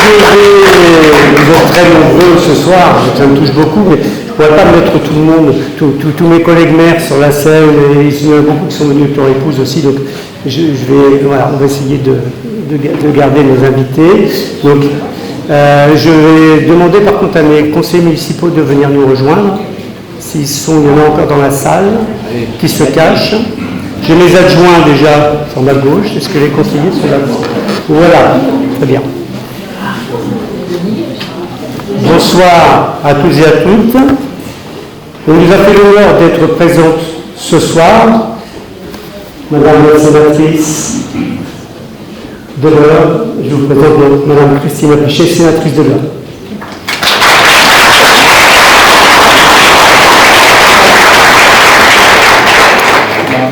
vous êtes très nombreux ce soir, ça me touche beaucoup, mais je ne pourrais pas mettre tout le monde, tous mes collègues maires sur la scène, et il y en a beaucoup qui sont venus avec leur épouse aussi, donc on va essayer de garder nos invités. Donc, je vais demander par contre à mes conseillers municipaux de venir nous rejoindre, il y en a encore dans la salle, qui se cachent. J'ai mes adjoints déjà sur ma gauche, est-ce que les conseillers sont là? Voilà, très bien. Bonsoir à tous et à toutes. On nous a fait l'honneur d'être présentes ce soir. Madame la sénatrice de l'Eure, je vous présente Madame Christine Apichet, sénatrice de l'Eure.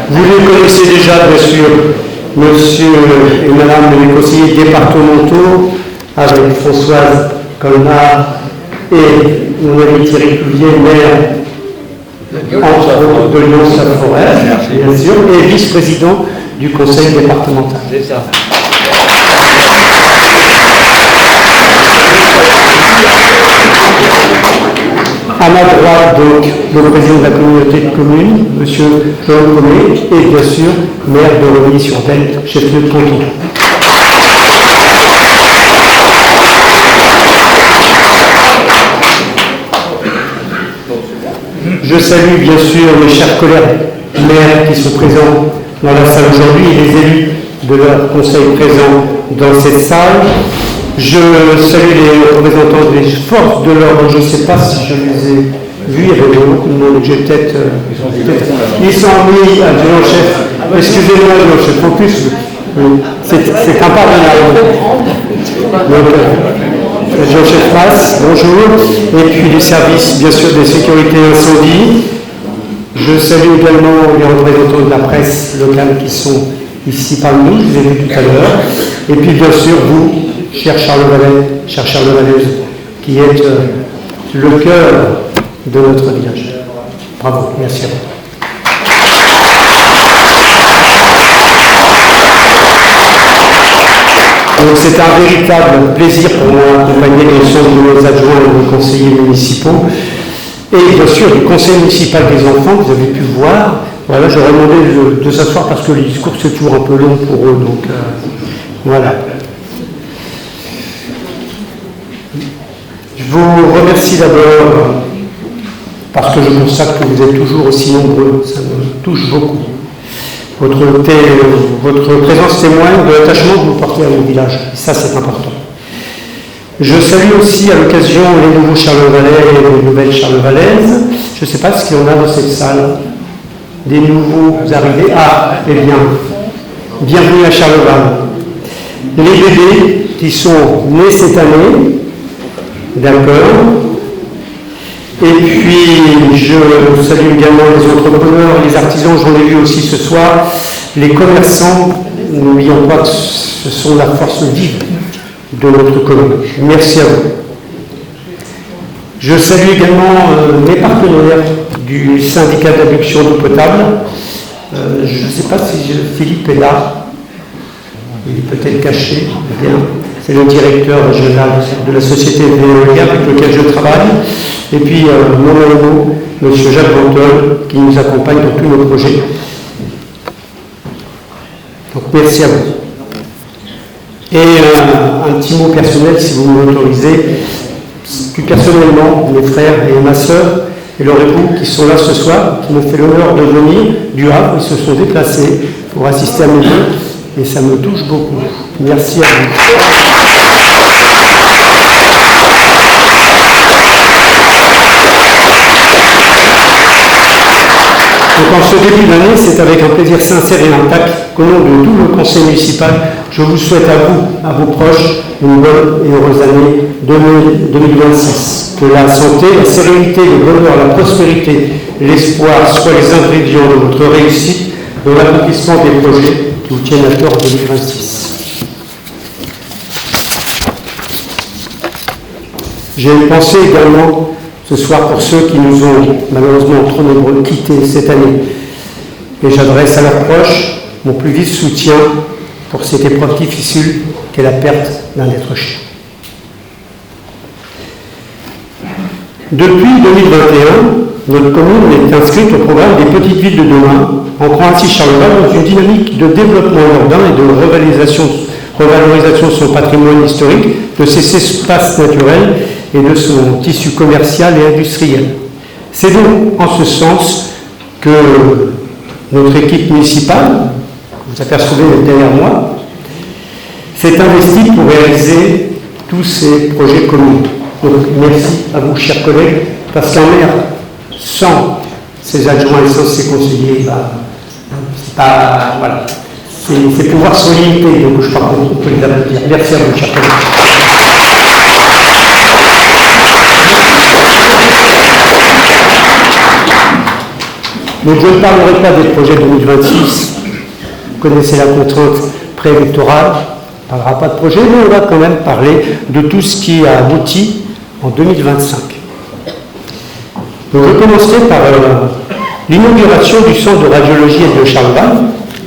Vous les connaissez déjà, bien sûr, monsieur et madame les conseillers départementaux, avec Françoise Colmar et mon ami Thierry Cuvier, maire entre autres de Lyon-la-Forêt, bien sûr, et vice-président du conseil départemental. C'est ça. À ma droite, donc, le président de la communauté de communes, M. Jean Comé, et bien sûr, maire de Romilly-sur-Belle, chef-lieu de canton. Je salue bien sûr mes chers collègues maires qui sont présents dans la salle aujourd'hui et les élus de leur conseil présents dans cette salle. Je salue les représentants des forces de l'ordre, je ne sais pas si je les ai vus, il y avait beaucoup de monde, j'ai peut-être... Ils sont mis à adjudant-chef, excusez-moi adjudant-chef, en plus, c'est un partenaire. Donc, adjudant-chef Masse, bonjour, et puis les services, bien sûr, des sécurités incendie. Je salue également les représentants de la presse locale qui sont ici parmi nous, je vous ai vu tout à l'heure, et puis bien sûr, vous, cher Charles Valais, qui est le cœur de notre village. Bravo, merci à vous. Donc c'est un véritable plaisir pour moi d'accompagner l'ensemble de nos adjoints et nos conseillers municipaux, et bien sûr du conseil municipal des enfants, vous avez pu voir. Voilà, j'aurais demandé de s'asseoir parce que le discours c'est toujours un peu long pour eux, donc voilà. Je vous remercie d'abord parce que je constate que vous êtes toujours aussi nombreux, ça me touche beaucoup. Votre présence témoigne de l'attachement que vous portez à notre village, et ça c'est important. Je salue aussi à l'occasion les nouveaux Charlevalais et les nouvelles Charlevalaises. Je ne sais pas ce qu'il y en a dans cette salle, des nouveaux arrivés. Ah, eh bien, bienvenue à Charleval. Les bébés qui sont nés cette année, d'accord. Et puis, je salue également les entrepreneurs, les artisans, j'en ai vu aussi ce soir, les commerçants, n'oublions pas que ce sont la force vive de notre commune. Merci à vous. Je salue également mes partenaires du syndicat d'adduction d'eau potable. Je ne sais pas si Philippe est là, il est peut-être caché, bien. C'est le directeur régional de la société Veolia avec lequel je travaille. Et puis mon ami, M. Jacques Vantol, qui nous accompagne dans tous nos projets. Donc merci à vous. Et un petit mot personnel, si vous m'autorisez. Plus personnellement, mes frères et ma sœur et leur époux qui sont là ce soir, qui m'ont fait l'honneur de venir du Havre, ils se sont déplacés pour assister à mes vœux. Et ça me touche beaucoup. Merci à vous. Donc en ce début d'année, c'est avec un plaisir sincère et intact qu'au nom de tout le conseil municipal, je vous souhaite à vous, à vos proches, une bonne et heureuse année 2026. Que la santé, la sérénité, le bonheur, la prospérité et l'espoir soient les ingrédients de votre réussite dans l'accomplissement des projets qui vous tiennent à cœur en 2026. J'ai pensé également ce soir pour ceux qui nous ont malheureusement trop nombreux quittés cette année. Et j'adresse à leurs proches mon plus vif soutien pour cette épreuve difficile qu'est la perte d'un être cher. Depuis 2021, notre commune est inscrite au programme des petites villes de demain, ancrant ainsi Charleval dans une dynamique de développement urbain et de revalorisation de son patrimoine historique, de ses espaces naturels et de son tissu commercial et industriel. C'est donc en ce sens que notre équipe municipale, vous apercevez derrière moi, s'est investie pour réaliser tous ces projets communs. Donc merci à vous, chers collègues, parce qu'un maire, sans ses adjoints et sans ses conseillers, voilà, c'est pouvoir se limiter, donc je crois qu'on peut les applaudir. Merci à vous, chers collègues. Donc je ne parlerai pas des projets 2026, vous connaissez la contrainte préélectorale, on ne parlera pas de projet, mais on va quand même parler de tout ce qui a abouti en 2025. Donc je commencerai par l'inauguration du centre de radiologie et de Charleval.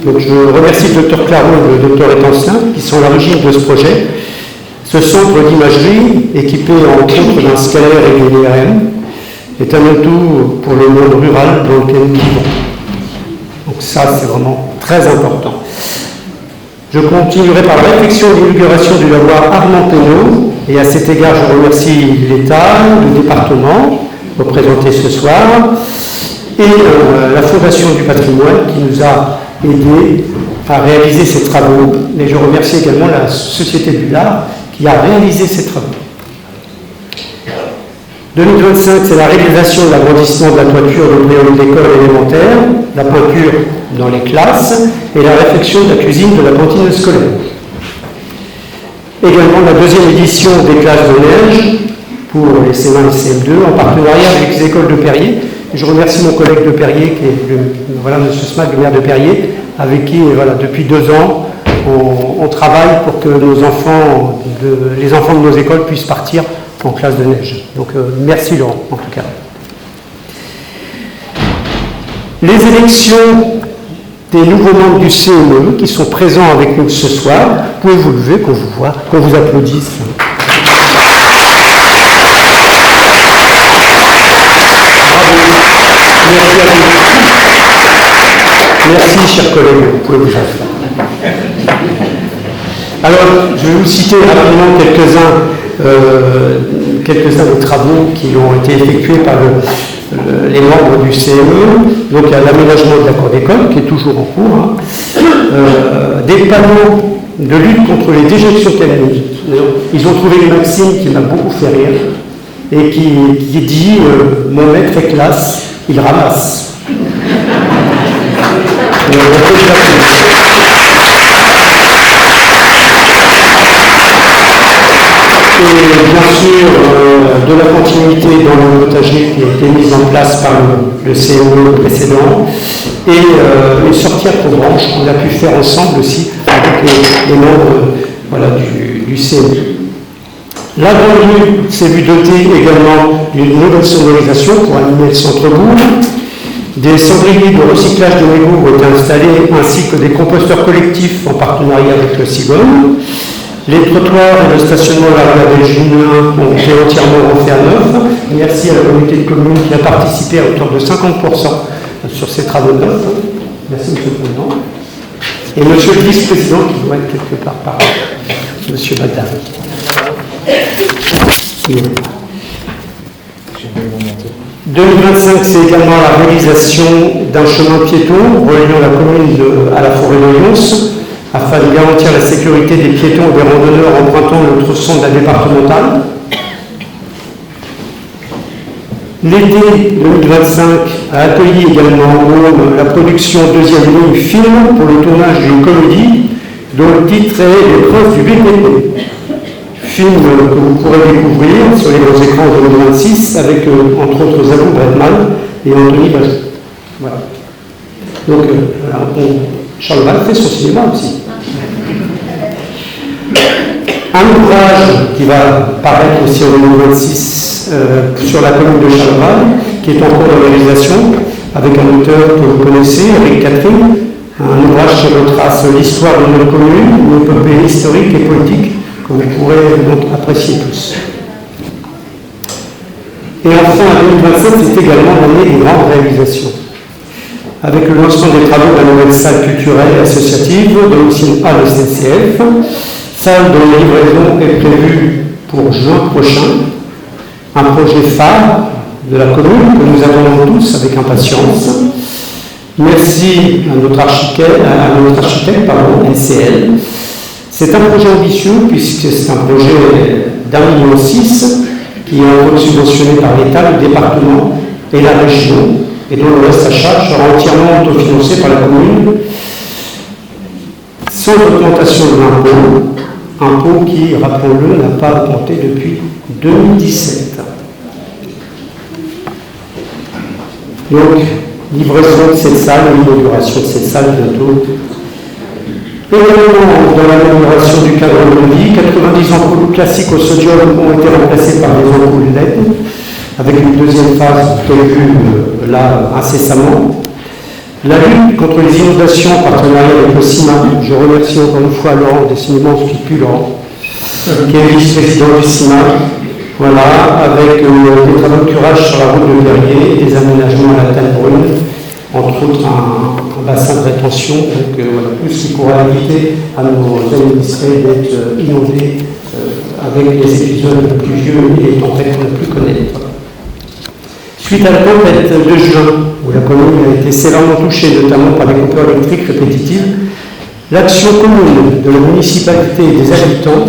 Donc je remercie le Dr Claron et le Dr Étancelin qui sont à l'origine de ce projet. Ce centre d'imagerie, équipé entre autres d'un scalaire et d'une IRM, est un atout pour le monde rural dans lequel nous vivons. Donc ça, c'est vraiment très important. Je continuerai par la réflexion et l'inauguration du lavoir Armand Penaud, et à cet égard, je remercie l'État, le département, représenté ce soir, et la Fondation du patrimoine qui nous a aidés à réaliser ces travaux. Et je remercie également la Société du Lard qui a réalisé ces travaux. 2025, c'est la réalisation de l'agrandissement de la toiture de préau de l'école élémentaire, la peinture dans les classes et la réfection de la cuisine de la cantine scolaire. Également la deuxième édition des classes de neige pour les CM1 et CM2 en partenariat avec les écoles de Perrier. Je remercie mon collègue de Perrier, qui est M. Smack, le maire de Perrier, avec qui depuis 2 ans on travaille pour que les enfants de nos écoles puissent partir en classe de neige. Donc merci Laurent, en tout cas. Les élections des nouveaux membres du CME qui sont présents avec nous ce soir, pouvez vous lever, qu'on vous voit, qu'on vous applaudisse. Merci, chers collègues, vous pouvez vous asseoir. Alors, je vais vous citer rapidement quelques-uns des travaux qui ont été effectués par les membres du CME. Donc, il y a l'aménagement de la cour d'école, qui est toujours en cours. Des panneaux de lutte contre les déjections calamiques. Ils ont trouvé une maxime qui m'a beaucoup fait rire, et qui dit « Mon maître est classe, il ramasse ». Et bien sûr, de la continuité dans le potager qui a été mise en place par le CME précédent, et une sortie à Provence qu'on a pu faire ensemble aussi avec les membres du CME. La grande rue s'est vue dotée également d'une nouvelle sonorisation pour animer le centre-bourg. Des cendriers de recyclage de mégots ont été installés, ainsi que des composteurs collectifs en partenariat avec le Cigogne. Les trottoirs et le stationnement de la rue Julien ont été entièrement refaits à neuf. Merci à la communauté de communes qui a participé à hauteur de 50% sur ces travaux de neuf. Merci, M. le Président. Et M. le Vice-président qui doit être quelque part par M. Badin. 2025, c'est également la réalisation d'un chemin piéton reliant la commune à la forêt de Lyons, afin de garantir la sécurité des piétons et des randonneurs empruntant le tronçon de la départementale. L'été 2025 a accueilli également la production deuxième ligne film pour le tournage d'une comédie dont le titre est Les Princes du BTP. Film que vous pourrez découvrir sur les grands écrans en 2026 avec entre autres Zabou Bretman et Anthony Bazin. Voilà. Donc Charles Val fait son cinéma aussi. Un ouvrage qui va paraître aussi en 2026 sur la commune de Charleval, qui est en cours de réalisation, avec un auteur que vous connaissez, Eric Catherine, un ouvrage qui retrace l'histoire de notre commune, une épopée historique et politique que vous pourrez donc apprécier tous. Et enfin, 2027, c'est également l'année des grandes réalisations. Avec le lancement des travaux de la nouvelle salle culturelle et associative, domicile à l'SNCF, salle dont la livraison est prévue pour juin prochain, un projet phare de la commune que nous attendons tous avec impatience. Merci à notre architecte, NCL. C'est un projet ambitieux puisque c'est un projet d'1,6 million qui est subventionné par l'État, le département et la région, et dont le reste à charge sera entièrement autofinancé par la commune, sans augmentation de impôt qui, rappelons-le, n'a pas augmenté depuis 2017. Donc, livraison de cette salle, l'inauguration de cette salle bientôt. Également, dans l'amélioration du cadre de vie, 90 ampoules classiques au sodium ont été remplacées par des ampoules LED, avec une deuxième phase prévue là incessamment. La lutte contre les inondations en partenariat avec le CIMA. Je remercie encore une fois Laurent, décidément je ne suis plus Laurent, qui est vice-président du CIMA. Voilà, avec des travaux de curage sur la route de Verrier, des aménagements à la Telle Brune, entre autres un bassin de rétention, donc voilà, tout ce qui pourra éviter à nos administrés d'être inondés avec les épisodes pluvieux et les tempêtes qu'on a pu connaître. Suite à la tempête de juin, où la commune a été sévèrement touchée, notamment par des coupures électriques répétitives, l'action commune de la municipalité et des habitants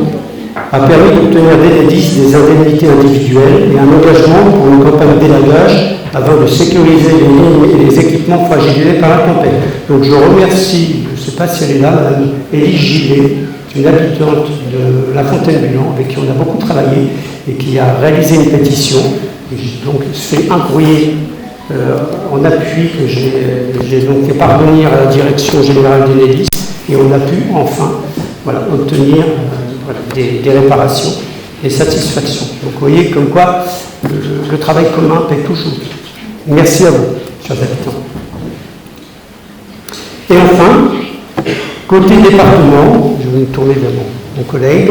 a permis d'obtenir dès les 10 des indemnités individuelles et un engagement pour une campagne d'élagage afin de sécuriser les lignes et les équipements fragilisés par la tempête. Donc je remercie, je ne sais pas si elle est là, Mme Élie Gillet, une habitante de La Fontaine-Bulan, avec qui on a beaucoup travaillé et qui a réalisé une pétition. Et j'ai donc fait un courrier en appui que j'ai donc fait parvenir à la direction générale d'Enedis et on a pu enfin obtenir des réparations et satisfactions. Donc vous voyez comme quoi le travail commun paie toujours. Merci à vous, chers habitants. Et enfin, côté département, je vais me tourner vers mon collègue,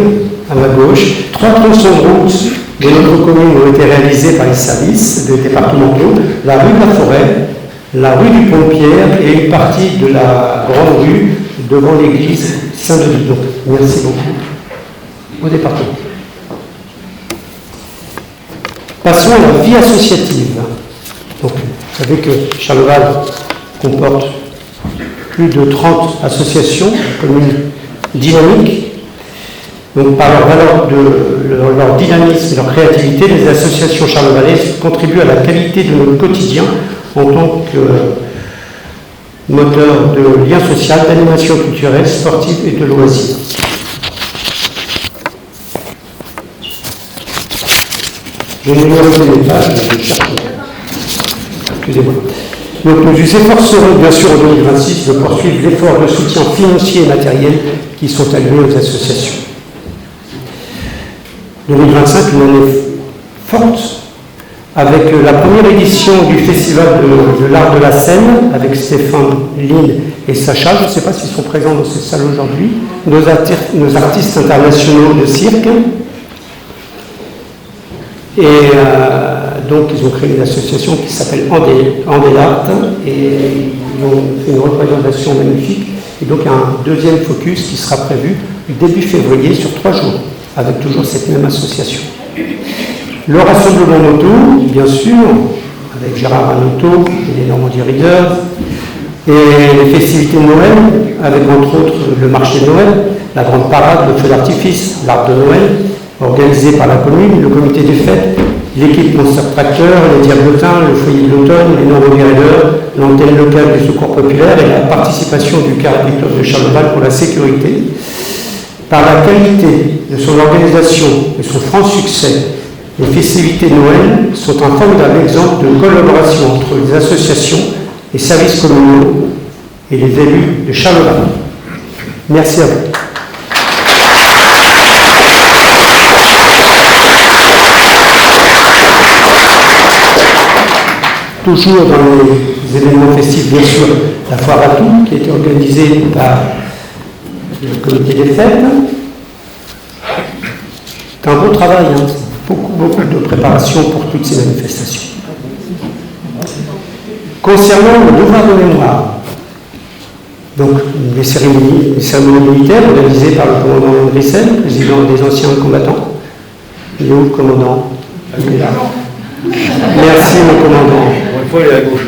à ma gauche, 3 tronçons de route de notre commune ont été réalisés par les services départementaux, la rue de la Forêt, la rue du Pont-Pierre et une partie de la grande rue devant l'église Saint-Denis. Donc, merci beaucoup au département. Passons à la vie associative. Donc, vous savez que Charleval comporte plus de 30 associations, communes dynamiques. Donc, par leur dynamisme et leur créativité, les associations charlevalaises contribuent à la qualité de notre quotidien en tant que moteur de lien social, d'animation culturelle, sportive et de loisirs. Je n'ai pas les pages, mais je cherche. Excusez-moi. Donc nous nous efforcerons bien sûr en 2026 de poursuivre l'effort de soutien financier et matériel qui sont alloués aux associations. 2025, une année forte, avec la première édition du Festival de l'Art de la Scène, avec Stéphane, Lynn et Sacha. Je ne sais pas s'ils sont présents dans cette salle aujourd'hui. Nos artistes internationaux de cirque. Et donc, ils ont créé une association qui s'appelle Andélart et ils ont fait une représentation magnifique. Et donc, un deuxième focus qui sera prévu début février sur 3 jours, avec toujours cette même association. Le rassemblement moto, bien sûr, avec Gérard Anoto et les Normandie Readers, et les festivités de Noël, avec entre autres le marché de Noël, la grande parade, le feu d'artifice, l'arbre de Noël, organisé par la commune, le comité des fêtes, l'équipe Monster Tracteur, les Diablotins, le foyer de l'automne, les Normandie Readers, l'antenne locale du secours populaire et la participation du Carré Club de Charleval pour la sécurité. Par la qualité de son organisation et son franc succès, les festivités de Noël sont un formidable exemple de collaboration entre les associations, les services communaux et les élus de Charleval. Merci à vous. Toujours dans les événements festifs, bien sûr, la foire à tout, qui a été organisée par le comité des fêtes. C'est un beau travail, hein. beaucoup de préparation pour toutes ces manifestations. Concernant le devoir de mémoire, donc les cérémonies militaires organisées par le commandant Grissel, président des anciens combattants. Il est où le commandant? Il est là. Merci mon commandant. Une fois il est à gauche.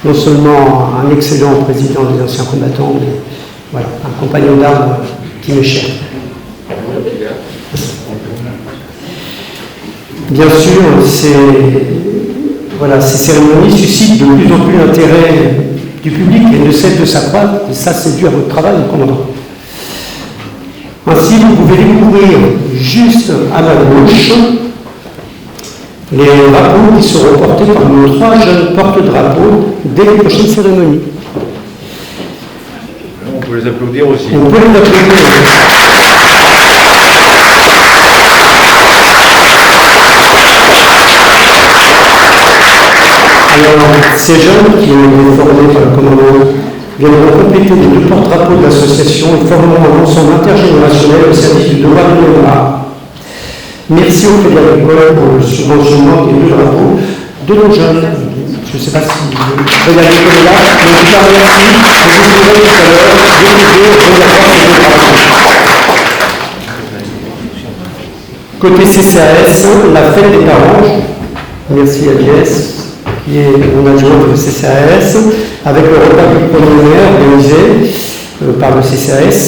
Non seulement un excellent président des anciens combattants, mais voilà, un compagnon d'armes qui m'est cher. Bien sûr, ces cérémonies suscitent de plus en plus l'intérêt du public et ne cessent de s'accroître, et ça c'est dû à votre travail, mon commandant. Ainsi, vous pouvez découvrir juste à ma gauche les drapeaux qui seront portés par nos 3 jeunes porte-drapeaux dès les prochaines cérémonies. On peut les applaudir aussi. On peut les applaudir aussi. Alors, ces jeunes qui ont été formés par le commandant viendront compléter les 2 porte-drapeaux de l'association et formeront un ensemble intergénérationnel au service du devoir de mémoire. Merci au Crédit Agricole pour le subventionnement des 2 drapeaux de nos jeunes. Je ne sais pas si le Crédit Agricole est là, mais en tout cas, merci. Je vous dirai tout à l'heure de côté CCAS, la fête des parents. Merci à Jess, qui est mon adjoint de CCAS, avec le repas du 1er mai organisé par le CCAS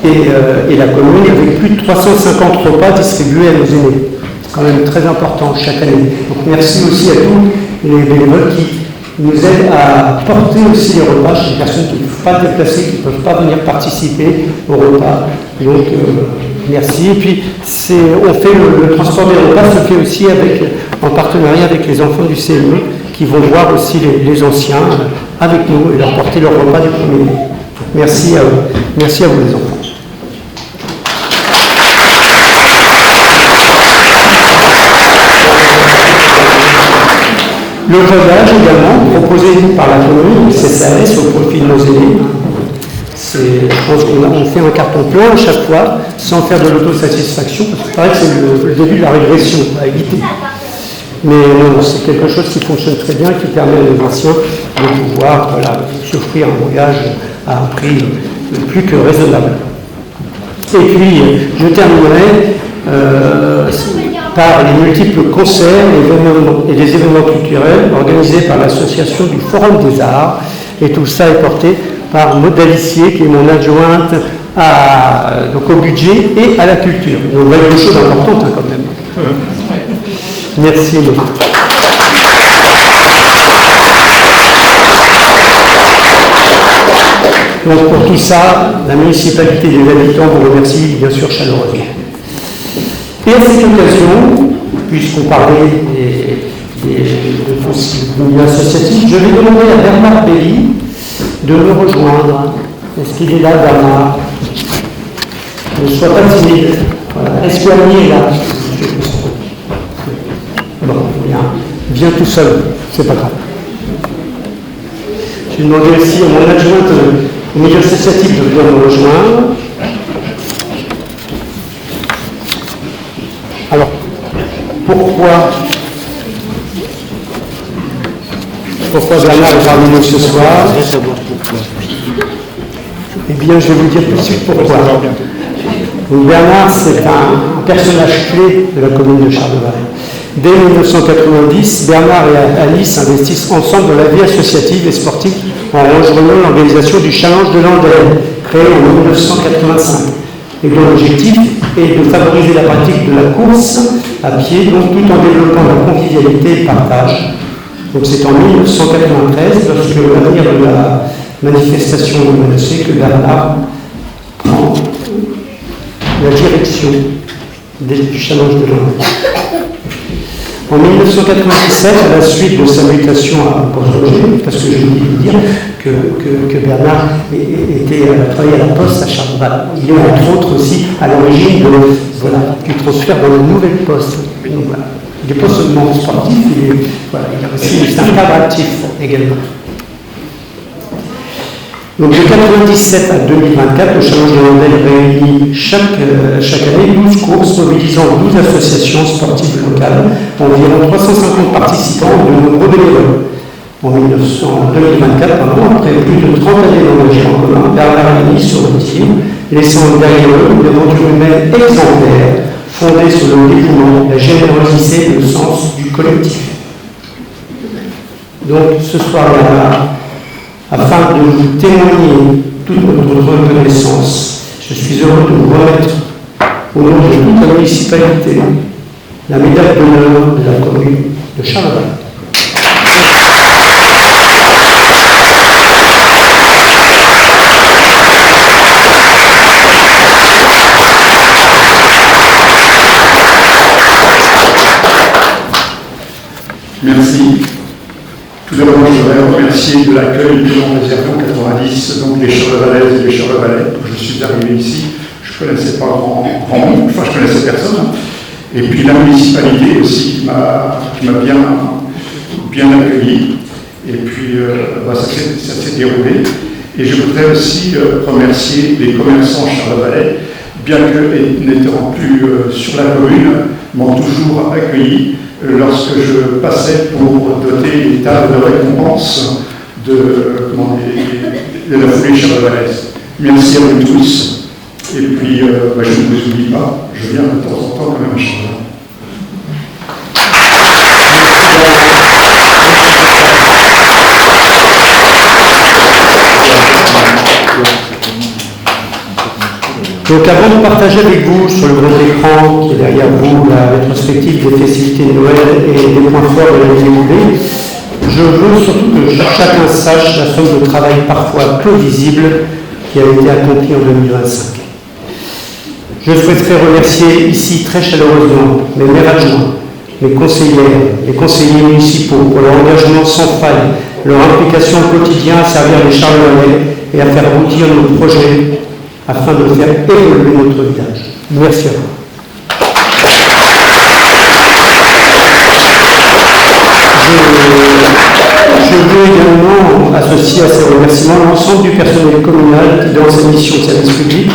et la commune, avec plus de 350 repas distribués à nos aînés. C'est quand même très important chaque année. Donc merci aussi à tous les bénévoles qui nous aident à porter aussi les repas chez les personnes qui ne peuvent pas se déplacer, qui ne peuvent pas venir participer au repas. Donc merci. Et puis on fait le transport des repas se fait aussi en partenariat avec les enfants du CME qui vont voir aussi les anciens avec nous et leur porter leur repas du 1er mai. Merci à vous. Merci à vous les enfants. Le rodage également, proposé par la commune, CCAS au profit de nos aînés. Je pense qu'on fait un carton plein à chaque fois, sans faire de l'autosatisfaction, parce que paraît que c'est le début de la régression à éviter. Mais non, c'est quelque chose qui fonctionne très bien, qui permet aux anciens de pouvoir s'offrir un voyage à un prix plus que raisonnable. Et puis, je terminerai par les multiples concerts et les événements culturels organisés par l'association du Forum des Arts. Et tout ça est porté par Maud Dalissier, qui est mon adjointe au budget et à la culture. Donc, on va dire des choses importantes quand même. Merci. Donc pour tout ça, la municipalité des habitants vous remercie bien sûr chaleureusement. Et à cette occasion, puisqu'on parlait de milieu associatif, je vais demander à Bernard Belli de me rejoindre. Est-ce qu'il est là, Bernard? Ne sois pas timide. Voilà. Est-ce qu'Annie est là? Bon, viens tout seul, c'est pas grave. J'ai demandé aussi à mon adjointe au milieu associatif de venir me rejoindre. Alors, pourquoi Bernard est parmi nous ce soir? Eh bien, je vais vous dire tout de suite pourquoi. Donc, Bernard, c'est un personnage clé de la commune de Charleval. Dès 1990, Bernard et Alice investissent ensemble dans la vie associative et sportive en rejoignant l'organisation du Challenge de l'Andelle, créé en 1985, et dont l'objectif est de favoriser la pratique de la course à pied, donc tout en développant la convivialité et le partage. Donc c'est en 1993, lorsque l'avenir de la manifestation est menacé, que Bernard prend la direction du Challenge de l'Andelle. En 1997, à la suite de sa mutation à Poste-Roger, parce que j'ai oublié de dire que Bernard travaillé à la Poste à Charleval. Il est entre autres aussi à l'origine du transfert dans le nouvel poste. Donc, voilà. Il n'est pas seulement sportif, il a aussi un cadre actif également. Donc de 1997 à 2024, le Challenge de Landelle réunit chaque année 12 courses mobilisant 12 associations sportives locales, environ 350 participants et de nombreux bénévoles. En 2024, après plus de 30 années d'engagement en commun, Bernard Lévy sur le team, laissant derrière eux une aventure humaine exemplaire, fondée sur le dévouement, la générosité et le sens du collectif. Donc ce soir-là, afin de vous témoigner toute notre reconnaissance, je suis heureux de vous remettre, au nom de toute la municipalité, la médaille d'honneur de la commune de Charleval. Merci. Tout d'abord, je voudrais remercier de l'accueil du nom réservé en 90, donc les Charlevalaises et les Charlevalais. Je suis arrivé ici, je ne connaissais pas grand monde, enfin je connaissais personne. Et puis la municipalité aussi qui m'a bien accueilli. Et puis ça s'est déroulé. Et je voudrais aussi remercier les commerçants charlevalais, bien que n'étant plus sur la commune, m'ont toujours accueilli lorsque je passais pour doter les tables de récompense de la foulée charlevalaise. Merci à vous tous. Et puis, je ne vous oublie pas, je viens de temps en temps quand même à Charleval. Donc avant de partager avec vous sur le grand écran qui est derrière vous la rétrospective des festivités de Noël et des points forts de l'année écoulée, je veux surtout que chacun sache la somme de travail parfois peu visible qui a été accomplie en 2025. Je souhaiterais remercier ici très chaleureusement mes maires adjoints, mes conseillères, les conseillers municipaux pour leur engagement sans faille, leur implication au quotidien à servir les Charlevalais et à faire aboutir nos projets afin de faire évoluer notre village. Merci à vous. Je veux également associer à ces remerciements l'ensemble du personnel communal qui, dans ses missions de service public,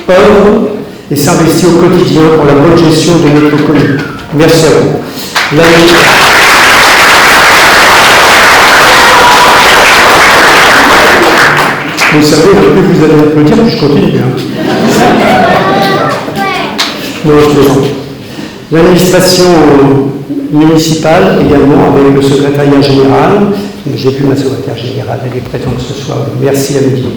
œuvre et s'investit au quotidien pour la bonne gestion de notre commune. Merci à vous. Vous savez, plus vous allez applaudir, plus je continue. Non, je plaisante. L'administration municipale également, avec le secrétariat général. J'ai vu ma secrétaire générale, elle est présente ce soir. Merci à midi.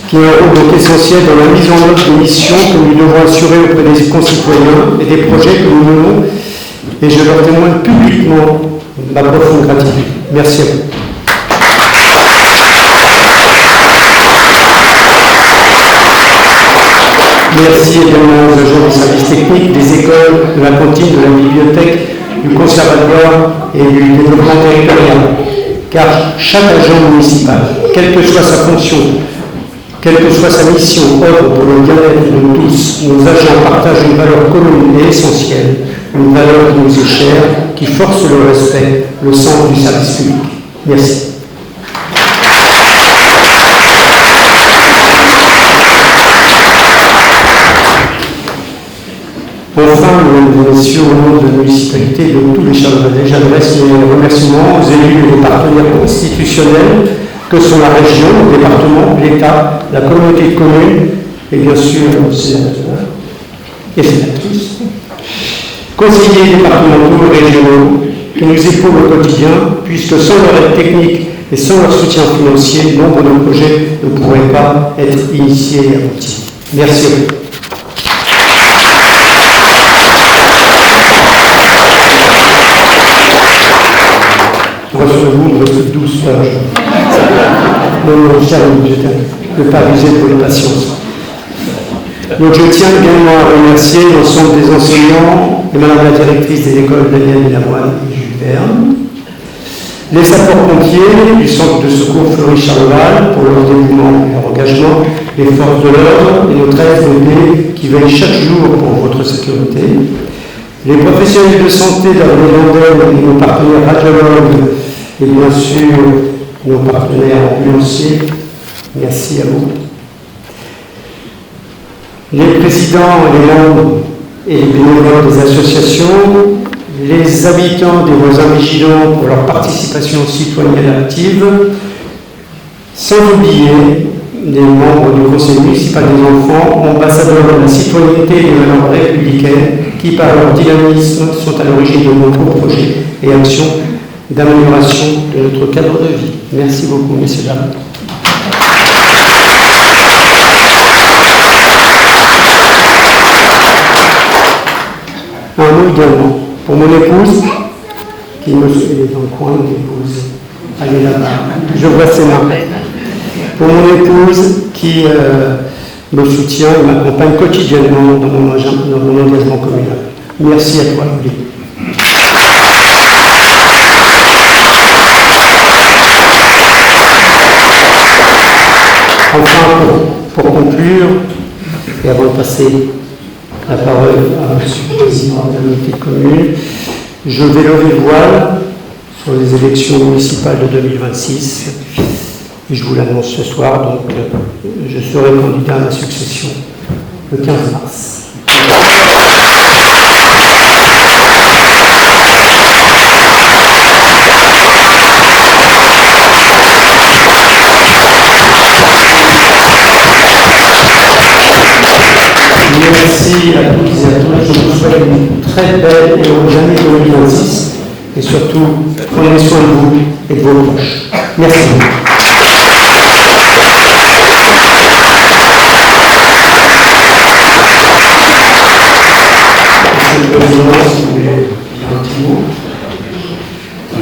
Qui a un rôle donc essentiel dans la mise en œuvre des missions que nous devons assurer auprès des concitoyens et des projets que nous menons. Et je leur témoigne publiquement ma profonde gratitude. Merci à vous. Merci également aux agents des services techniques, des écoles, de la cantine, de la bibliothèque, du conservatoire et du développement territorial. Car chaque agent municipal, quelle que soit sa fonction, quelle que soit sa mission, œuvre pour le bien-être de tous, nos agents partagent une valeur commune et essentielle, une valeur qui nous est chère, qui force le respect, le sens du service public. Merci. Enfin, mesdames et messieurs, au nom de la municipalité et de tous les Charlevalais, j'adresse mes remerciements aux élus et aux partenaires institutionnels que sont la région, le département, l'État, la communauté de communes et bien sûr les sénateurs et sénatrices, conseillers départementaux et régionaux qui nous éprouvent au quotidien, puisque sans leur aide technique et sans leur soutien financier, nombre de projets ne pourraient pas être initiés et aboutis. Merci à vous. Recevez-vous votre douce page. Non, je tiens à ne pas abuser de votre patience. Donc je tiens également à remercier l'ensemble des enseignants et Madame la directrice des écoles Daniel Lamoine et Jules Verne, les sapeurs-pompiers du centre de secours Fleury-Charleval pour leur dévouement et leur engagement, les forces de l'ordre et notre AFDP qui veillent chaque jour pour votre sécurité, les professionnels de santé d'Arnaud et nos partenaires radiologues et bien sûr nos partenaires ambulanciers Merci à vous. Les présidents, les membres et les bénévoles des associations, les habitants des voisins vigilants pour leur participation citoyenne active, sans oublier les membres du conseil municipal des enfants, ambassadeurs de la citoyenneté et des valeurs républicaines, qui par leur dynamisme sont à l'origine de nombreux projets et actions d'amélioration de notre cadre de vie. Merci beaucoup, messieurs, dames. Un mot également pour mon épouse, qui me est dans le coin, mon épouse, elle est là-bas, je vois ses mains. Pour mon épouse qui me soutient et m'accompagne quotidiennement dans mon engagement communal. Merci à toi, Louis. Enfin, pour conclure, et avant de passer la parole à M. le Président de la communauté de communes, je vais lever le voile sur les élections municipales de 2026. Et je vous l'annonce ce soir, donc je serai candidat à ma succession le 15 mars. Merci à toutes et à tous. Je vous souhaite une très belle et heureuse année 2026. Et surtout, prenez soin de vous et de vos proches. Merci.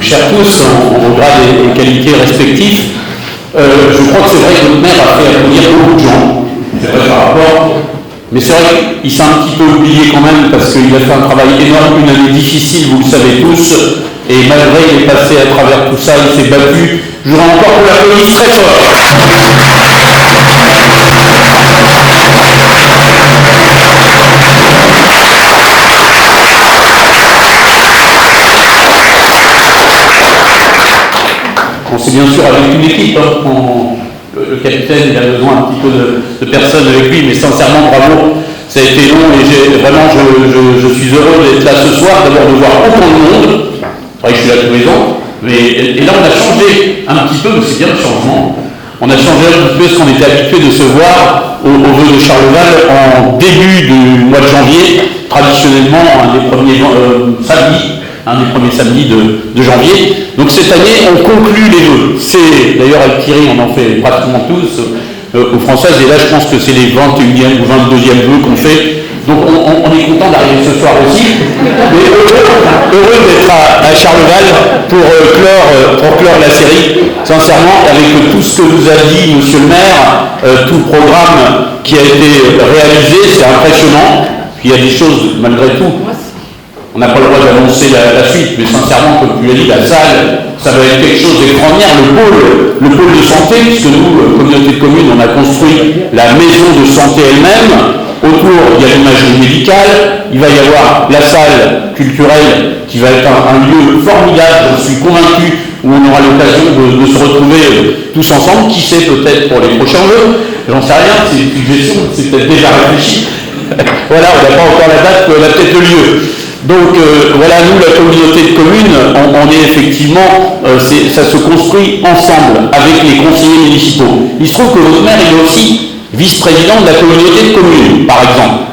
Chers tous, en grade et qualité respectifs, je crois que c'est vrai que notre maire a fait applaudir beaucoup de gens. C'est vrai par rapport. Mais c'est vrai qu'il s'est un petit peu oublié quand même parce qu'il a fait un travail énorme, une année difficile, vous le savez tous, et malgré il est passé à travers tout ça, il s'est battu. Je voudrais encore qu'on l'applaudisse très fort. On sait bien sûr avec une équipe, le capitaine il a besoin un petit peu de personnes avec lui, mais sincèrement bravo, ça a été long et vraiment je suis heureux d'être là ce soir, d'abord de voir autant de monde, c'est vrai que je suis là tous les ans, et là on a changé un petit peu, mais c'est bien le changement, on a changé un petit peu ce qu'on était habitué de se voir au vœu de Charleval en début du mois de janvier, traditionnellement un des premiers samedis de janvier. Donc cette année, on conclut les vœux. C'est d'ailleurs avec Thierry, on en fait pratiquement tous aux Françaises, et là je pense que c'est les 21e ou 22e vœux qu'on fait. Donc on est content d'arriver ce soir aussi, mais heureux d'être à Charleval pour clore la série. Sincèrement, avec tout ce que vous a dit Monsieur le maire, tout le programme qui a été réalisé, c'est impressionnant. Puis il y a des choses malgré tout. On n'a pas le droit d'annoncer la suite, mais sincèrement, comme tu l'as dit, la salle, ça va être quelque chose d'extraordinaire. Le pôle de santé, puisque nous, communauté de communes, on a construit la maison de santé elle-même. Autour, il y a l'imagerie médicale, il va y avoir la salle culturelle qui va être un lieu formidable, je suis convaincu, où on aura l'occasion de se retrouver tous ensemble. Qui sait, peut-être pour les prochains jeux, j'en sais rien, c'est une suggestion, c'est peut-être déjà réfléchi. Voilà, on n'a pas encore la date, on a peut-être le lieu. Donc voilà, nous, la communauté de communes, on est effectivement, ça se construit ensemble avec les conseillers municipaux. Il se trouve que votre maire est aussi vice-président de la communauté de communes, par exemple.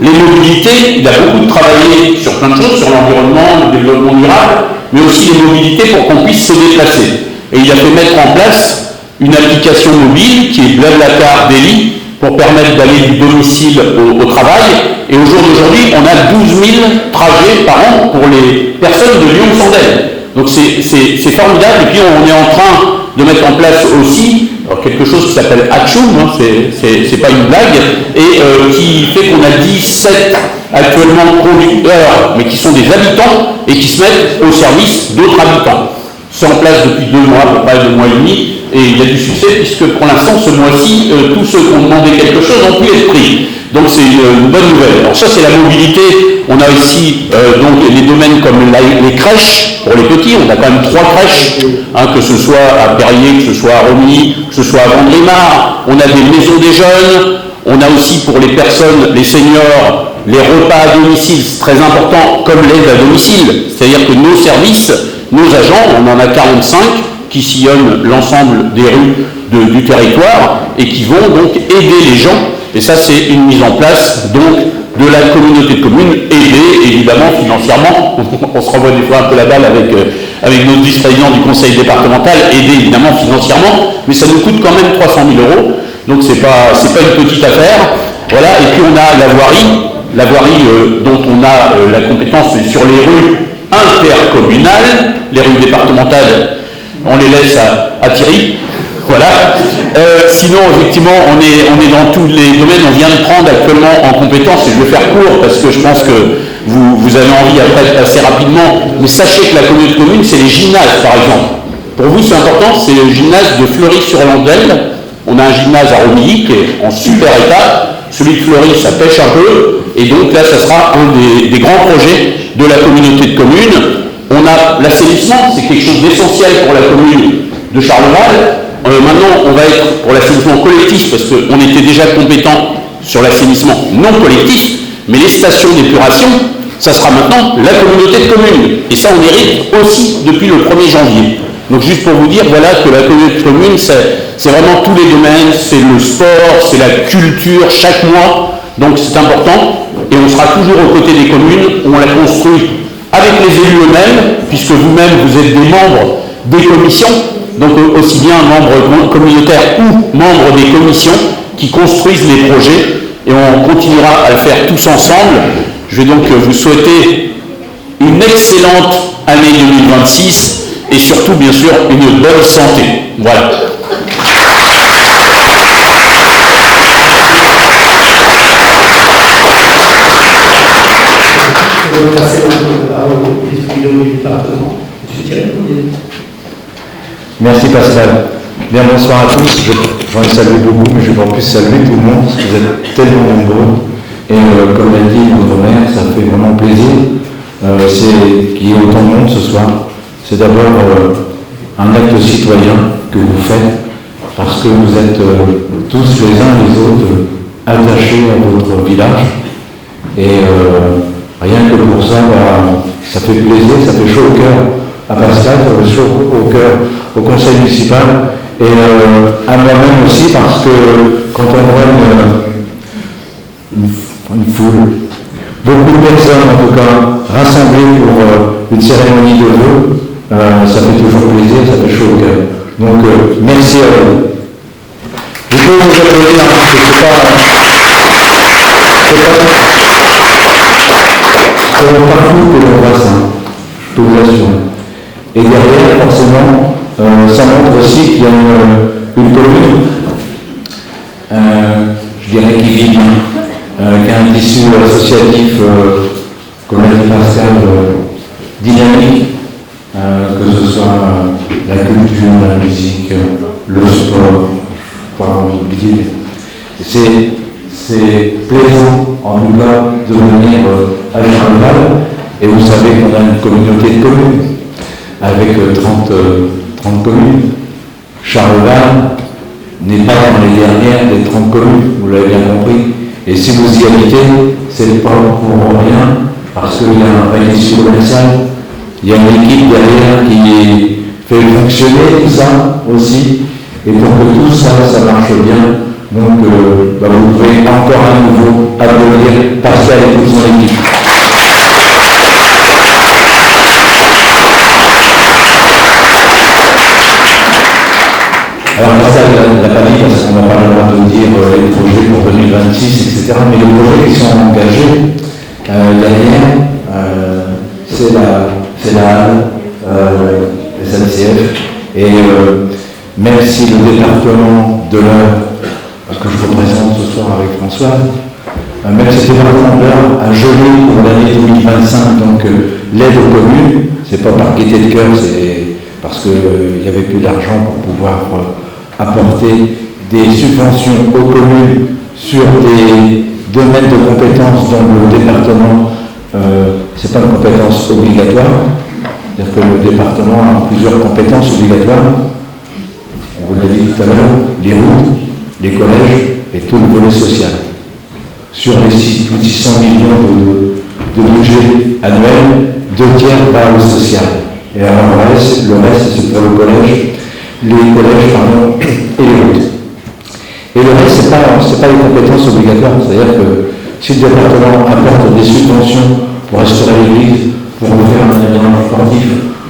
Les mobilités, il a beaucoup travaillé sur plein de choses, sur l'environnement, le développement durable, mais aussi les mobilités pour qu'on puisse se déplacer. Et il a fait mettre en place une application mobile qui est Blablacar Daily, pour permettre d'aller du domicile au travail. Et au jour d'aujourd'hui, on a 12 000 trajets par an pour les personnes de Lyon-Sandel. Donc c'est formidable. Et puis on est en train de mettre en place aussi quelque chose qui s'appelle Hatchoum, hein, c'est pas une blague, et qui fait qu'on a 17 actuellement conducteurs, mais qui sont des habitants et qui se mettent au service d'autres habitants. C'est en place depuis 2 mois, à peu près 2 mois et demi, et il y a du succès puisque pour l'instant, ce mois-ci, tous ceux qui ont demandé quelque chose ont pu être pris. Donc c'est une bonne nouvelle. Alors ça c'est la mobilité. On a ici donc les domaines comme les crèches pour les petits. On a quand même 3 crèches, hein, que ce soit à Perrier, que ce soit à Romilly, que ce soit à Vendrimar. On a des maisons des jeunes. On a aussi pour les personnes, les seniors, les repas à domicile, c'est très important, comme l'aide à domicile. C'est-à-dire que nos services, nos agents, on en a 45 qui sillonnent l'ensemble des rues du territoire et qui vont donc aider les gens. Et ça, c'est une mise en place donc de la communauté de communes, aidée évidemment financièrement. On se renvoie des fois un peu la balle avec notre vice-président du conseil départemental, aidé évidemment financièrement, mais ça nous coûte quand même 300 000 €. Donc c'est pas une petite affaire. Voilà. Et puis on a la voirie dont on a la compétence sur les rues intercommunales, les rues départementales, on les laisse à Thierry. Voilà. Sinon, effectivement, on est dans tous les domaines. On vient de prendre actuellement en compétence, et je vais faire court parce que je pense que vous avez envie après de passer rapidement, mais sachez que la communauté de communes, c'est les gymnases, par exemple. Pour vous, c'est important, c'est le gymnase de Fleury-sur-Landelle. On a un gymnase à Romilly qui est en super état. Celui de Fleury, ça pêche un peu. Et donc là, ça sera un des grands projets de la communauté de communes. On a l'assainissement, c'est quelque chose d'essentiel pour la commune de Charleval. Maintenant, on va être pour l'assainissement collectif, parce qu'on était déjà compétent sur l'assainissement non collectif, mais les stations d'épuration, ça sera maintenant la communauté de communes. Et ça, on hérite aussi depuis le 1er janvier. Donc juste pour vous dire, voilà, que la communauté de communes, c'est vraiment tous les domaines, c'est le sport, c'est la culture, chaque mois. Donc c'est important, et on sera toujours aux côtés des communes, où on la construit avec les élus eux-mêmes, puisque vous-même, vous êtes des membres des commissions, donc aussi bien membres communautaires ou membres des commissions qui construisent les projets, et on continuera à le faire tous ensemble. Je vais donc vous souhaiter une excellente année 2026 et surtout, bien sûr, une bonne santé. Voilà. Merci Pascal. Bien, bonsoir à tous. J'en ai salué beaucoup, mais je vais en plus saluer tout le monde parce que vous êtes tellement nombreux. Et comme l'a dit notre maire, ça fait vraiment plaisir qu'il y ait autant de monde ce soir. C'est d'abord un acte citoyen que vous faites parce que vous êtes tous les uns les autres attachés à votre village. Et rien que pour ça, ça fait plaisir, ça fait chaud au cœur à Pascal, ça fait chaud au cœur au conseil municipal et à moi-même aussi parce que quand on voit une foule, beaucoup de personnes en tout cas rassemblées pour une cérémonie de vœux, ça fait toujours plaisir, ça fait chaud au cœur. Donc merci à vous. Je peux vous applaudir, c'est pas partout que l'on voit ça, je peux vous assurer. Et derrière, forcément, ça montre aussi qu'il y a une commune, je dirais, qui vit bien, qui a un tissu associatif, comme l'a dit Pascal, dynamique, que ce soit la culture, la musique, le sport, pas oublier. C'est plaisant, en tout cas, de venir à Charleval, et vous savez qu'on a une communauté de communes, avec 30 communes. Charleval n'est pas dans les dernières des 30 communes, vous l'avez bien compris. Et si vous y habitez, c'est pas pour rien, parce qu'il y a un tissu commercial, il y a une équipe derrière qui fait fonctionner tout ça aussi. Et pour que tout ça marche bien, donc vous pouvez encore à nouveau applaudir Pascal et toute son équipe. Alors Pascal l'a pas dit parce qu'on n'a pas le droit de dire les projets pour 2026, etc. Mais les projets qui sont engagés derrière, c'est la SNCF. Et même si le département de l'Eure, que je représente ce soir avec François, même si le département de l'Eure a gelé pour l'année 2025, donc l'aide aux communes, c'est pas par gaieté de cœur, c'est parce qu'il n'y avait plus d'argent pour pouvoir apporter des subventions aux communes sur des domaines de compétences dont le département, ce n'est pas une compétence obligatoire, c'est-à-dire que le département a plusieurs compétences obligatoires. On vous l'a dit tout à l'heure, les routes, les collèges et tout le volet social. Sur les plus de 600 millions de budget annuel, 2 tiers va au social. Et alors le reste c'est pour le collège, les collèges et les routes. Et le reste, ce n'est pas les compétences obligatoires. C'est-à-dire que si le département apporte des subventions pour restaurer l'église, pour refaire un événement sportif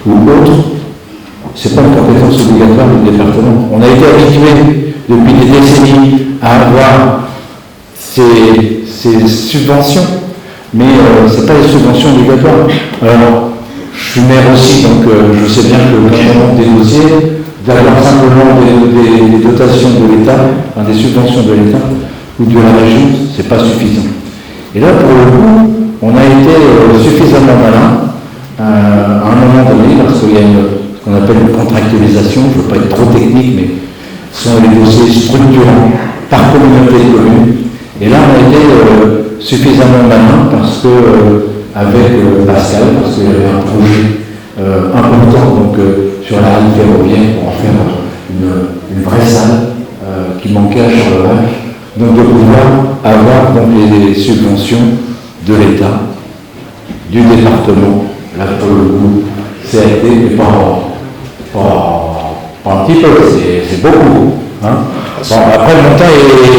ou autre, ce n'est pas une compétence obligatoire du département. On a été habitué depuis des décennies à avoir ces subventions, mais ce n'est pas des subventions obligatoires. Alors, je suis maire aussi, donc je sais bien que quand on monte des dossiers, d'avoir simplement des dotations de l'État, enfin, des subventions de l'État ou de la région, ce n'est pas suffisant. Et là, pour le coup, on a été suffisamment malin à un moment donné, parce qu'il y a ce qu'on appelle une contractualisation, je ne veux pas être trop technique, mais ce sont les dossiers structurants par communauté de communes. Et là, on a été suffisamment malin parce que, avec Pascal, parce qu'il y avait un projet important donc, sur la ligne ferroviaire pour en faire une vraie salle qui manquait à Charleroi, donc de pouvoir avoir donc, les subventions de l'État, du département, là pour le coup, CRT, mais pas un petit peu, c'est beaucoup. Hein. Bon, après, le montant est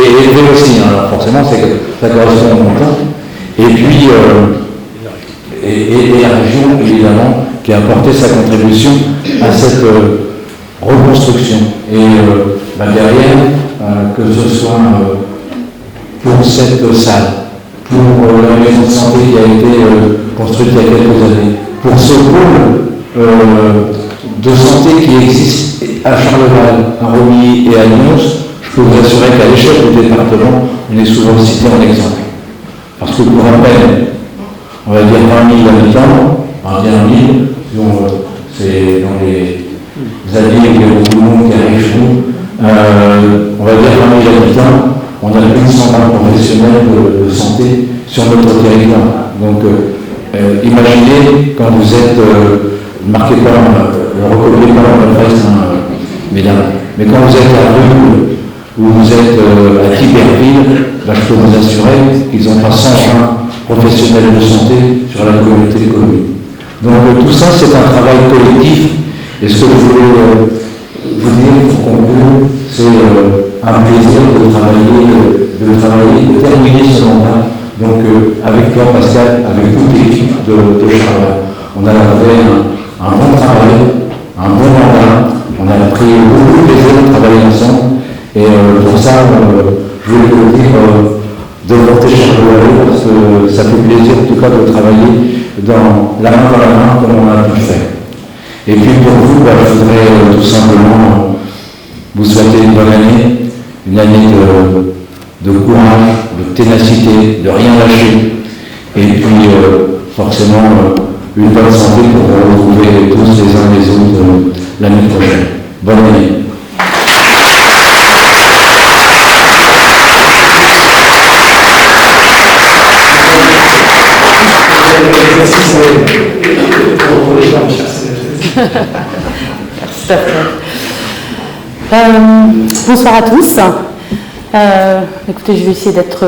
élevé aussi, hein, alors forcément, ça correspond au montant. Et puis, et la région, évidemment, qui a apporté sa contribution à cette reconstruction. Et derrière, que ce soit pour cette salle, pour la maison de santé qui a été construite il y a quelques années, pour ce pôle de santé qui existe à Charleval, à Romilly et à Lyon, je peux vous assurer qu'à l'échelle du département, on est souvent cité en exemple. Parce que pour rappel, on va dire 20 000 habitants, 21 000, c'est dans les années où il y a beaucoup de monde qui arrive chez nous, on va dire 20 000 habitants, on a plus de 120 professionnels de santé sur notre territoire. Donc, imaginez quand vous êtes, marquez pas, recopiez pas la presse, mesdames, mais quand vous êtes à Rue ou vous êtes à Tiberville, je peux vous assurer qu'ils ont pas 120 professionnels de santé sur la communauté de communes. Donc tout ça, c'est un travail collectif. Et ce que je voulais vous dire pour conclure, c'est un plaisir de travailler, de terminer ce mandat. Donc avec toi, Pascal, avec toute l'équipe de Charleroi, on a fait un bon travail, un bon mandat. On a pris beaucoup de plaisir de travailler ensemble. Et pour ça, je voulais vous dire de voter Charleroi parce que ça fait plaisir en tout cas de travailler dans la main comme on a pu le faire. Et puis pour vous, je voudrais tout simplement vous souhaiter une bonne année, une année de courage, de ténacité, de rien lâcher, et puis forcément une bonne santé pour vous retrouver tous les uns les autres l'année prochaine. Bonne année. Bonsoir à tous. Écoutez, je vais essayer d'être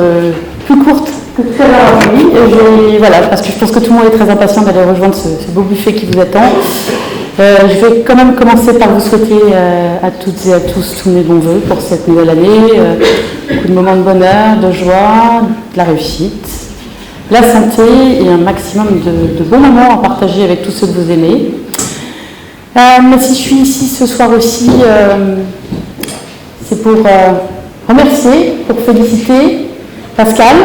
plus courte que tout à l'heure aujourd'hui. Voilà, parce que je pense que tout le monde est très impatient d'aller rejoindre ce beau buffet qui vous attend. Je vais quand même commencer par vous souhaiter à toutes et à tous tous mes bons voeux pour cette nouvelle année. Beaucoup de moments de bonheur, de joie, de la réussite, la santé et un maximum de bons moments à partager avec tous ceux que vous aimez. Mais si je suis ici ce soir aussi, c'est pour remercier, pour féliciter Pascal,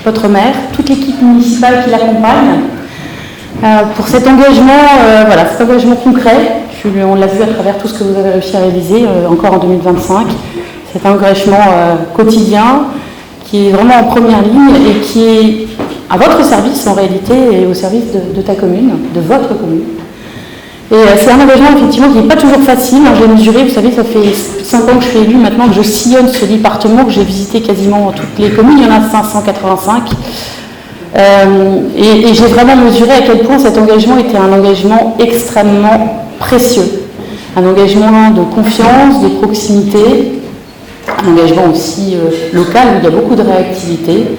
votre maire, toute l'équipe municipale qui l'accompagne, pour cet engagement, cet engagement concret. On l'a vu à travers tout ce que vous avez réussi à réaliser encore en 2025. Cet engagement quotidien qui est vraiment en première ligne et qui est à votre service en réalité et au service de ta commune, de votre commune. Et c'est un engagement effectivement qui n'est pas toujours facile. J'ai mesuré, vous savez, ça fait 5 ans que je suis élue maintenant, que je sillonne ce département, que j'ai visité quasiment toutes les communes, il y en a 585. Et j'ai vraiment mesuré à quel point cet engagement était un engagement extrêmement précieux. Un engagement de confiance, de proximité, un engagement aussi local où il y a beaucoup de réactivité.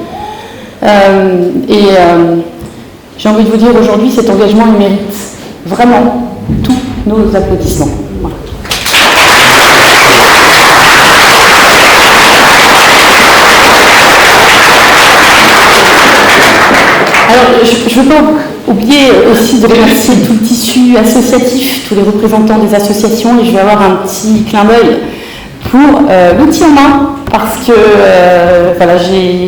J'ai envie de vous dire aujourd'hui, cet engagement, il mérite vraiment tous nos applaudissements. Voilà. Alors, je ne veux pas oublier aussi de remercier tout le tissu associatif, tous les représentants des associations, et je vais avoir un petit clin d'œil pour l'outil en main, parce que voilà,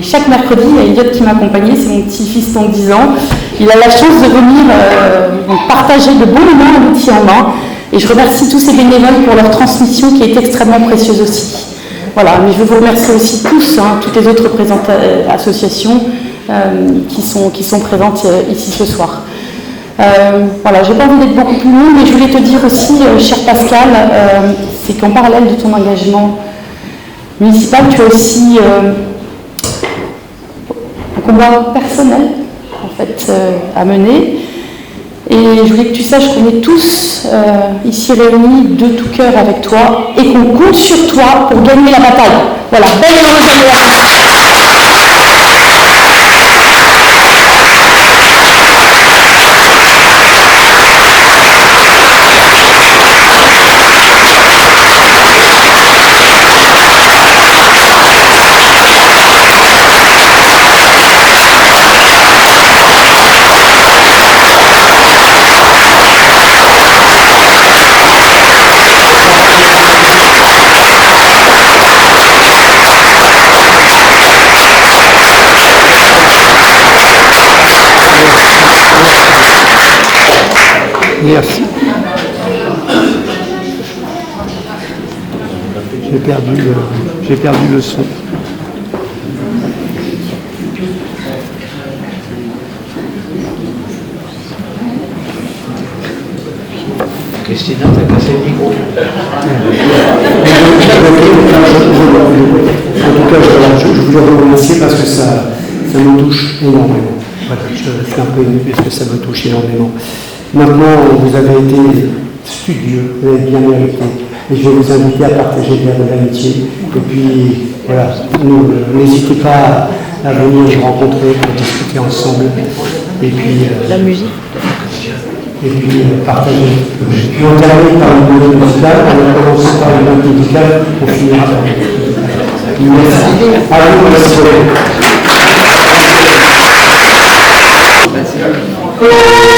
chaque mercredi, il y a Elliot qui m'accompagne, c'est mon petit fiston de 10 ans. Il a la chance de venir partager de bons moments à l'outil en main, et je remercie tous ces bénévoles pour leur transmission qui est extrêmement précieuse aussi. Voilà, mais je veux vous remercier aussi tous, toutes les autres associations qui sont présentes ici ce soir. Voilà, je n'ai pas envie d'être beaucoup plus long, mais je voulais te dire aussi, cher Pascal, c'est qu'en parallèle de ton engagement municipal, tu as aussi un combat personnel en fait, à mener. Et je voulais que tu saches qu'on est tous ici réunis de tout cœur avec toi et qu'on compte sur toi pour gagner la bataille. Voilà, belle et heureuse année. Merci. J'ai perdu le son. Christina, t'as cassé le micro. En tout cas, je voulais vous remercier parce que ça me touche énormément. Voilà, je suis un peu ému parce que ça me touche énormément. Maintenant, vous avez été studieux, vous avez bien mérité. Et je vais vous inviter à partager bien de l'amitié. Et puis, voilà, n'hésitez pas à venir nous rencontrer pour discuter ensemble. Et puis, La musique. Et puis, partager. Puis, on termine par une note musicale. On va commencer par une note musicale. On finira par une note musicale. Merci. À vous, merci.